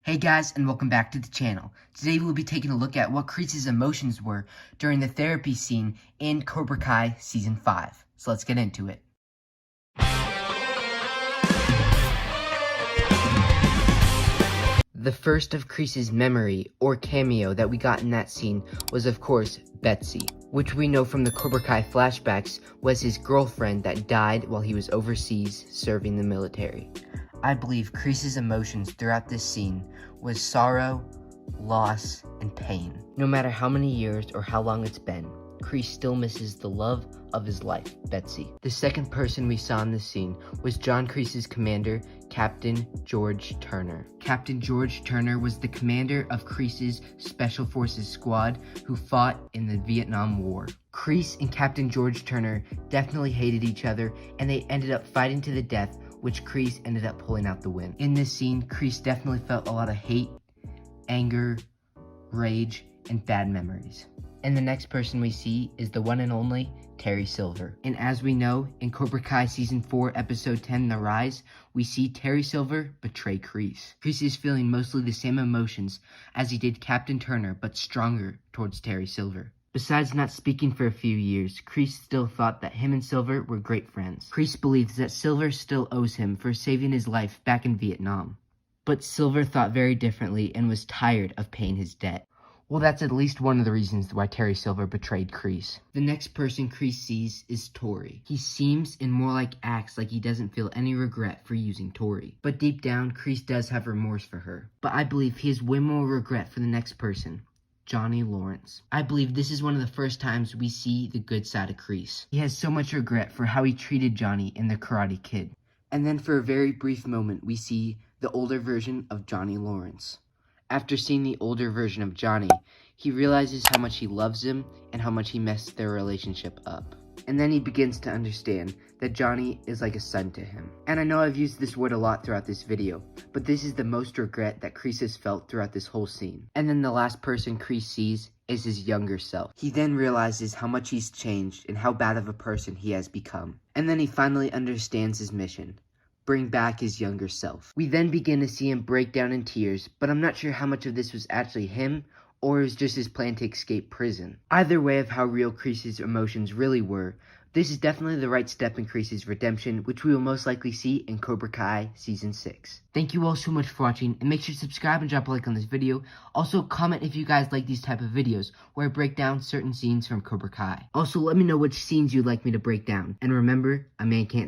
Hey guys, and welcome back to the channel. Today we'll be taking a look at what Kreese's emotions were during the therapy scene in Cobra Kai Season 5. So let's get into it. The first of Kreese's memory, or cameo, that we got in that scene was of course Betsy, which we know from the Cobra Kai flashbacks was his girlfriend that died while he was overseas serving the military. I believe Kreese's emotions throughout this scene was sorrow, loss, and pain. No matter how many years or how long it's been, Kreese still misses the love of his life, Betsy. The second person we saw in this scene was John Kreese's commander, Captain George Turner. Captain George Turner was the commander of Kreese's Special Forces squad who fought in the Vietnam War. Kreese and Captain George Turner definitely hated each other, and they ended up fighting to the death, which Kreese ended up pulling out the win. In this scene, Kreese definitely felt a lot of hate, anger, rage, and bad memories. And the next person we see is the one and only Terry Silver. And as we know, in Cobra Kai Season 4, Episode 10, The Rise, we see Terry Silver betray Kreese. Kreese is feeling mostly the same emotions as he did Captain Turner, but stronger towards Terry Silver. Besides not speaking for a few years, Kreese still thought that him and Silver were great friends. Kreese believes that Silver still owes him for saving his life back in Vietnam. But Silver thought very differently and was tired of paying his debt. Well, that's at least one of the reasons why Terry Silver betrayed Kreese. The next person Kreese sees is Tori. He seems and more like acts like he doesn't feel any regret for using Tori. But deep down, Kreese does have remorse for her. But I believe he has way more regret for the next person, Johnny Lawrence. I believe this is one of the first times we see the good side of Kreese. He has so much regret for how he treated Johnny in The Karate Kid. And then for a very brief moment, we see the older version of Johnny Lawrence. After seeing the older version of Johnny, he realizes how much he loves him and how much he messed their relationship up. And then he begins to understand that Johnny is like a son to him. And I know I've used this word a lot throughout this video, but this is the most regret that Kreese has felt throughout this whole scene. And then the last person Kreese sees is his younger self. He then realizes how much he's changed and how bad of a person he has become. And then he finally understands his mission: bring back his younger self. We then begin to see him break down in tears, but I'm not sure how much of this was actually him or it was just his plan to escape prison. Either way of how real Kreese's emotions really were, this is definitely the right step in Kreese's redemption, which we will most likely see in Cobra Kai Season 6. Thank you all so much for watching, and make sure to subscribe and drop a like on this video. Also, comment if you guys like these type of videos, where I break down certain scenes from Cobra Kai. Also, let me know which scenes you'd like me to break down. And remember, a man can't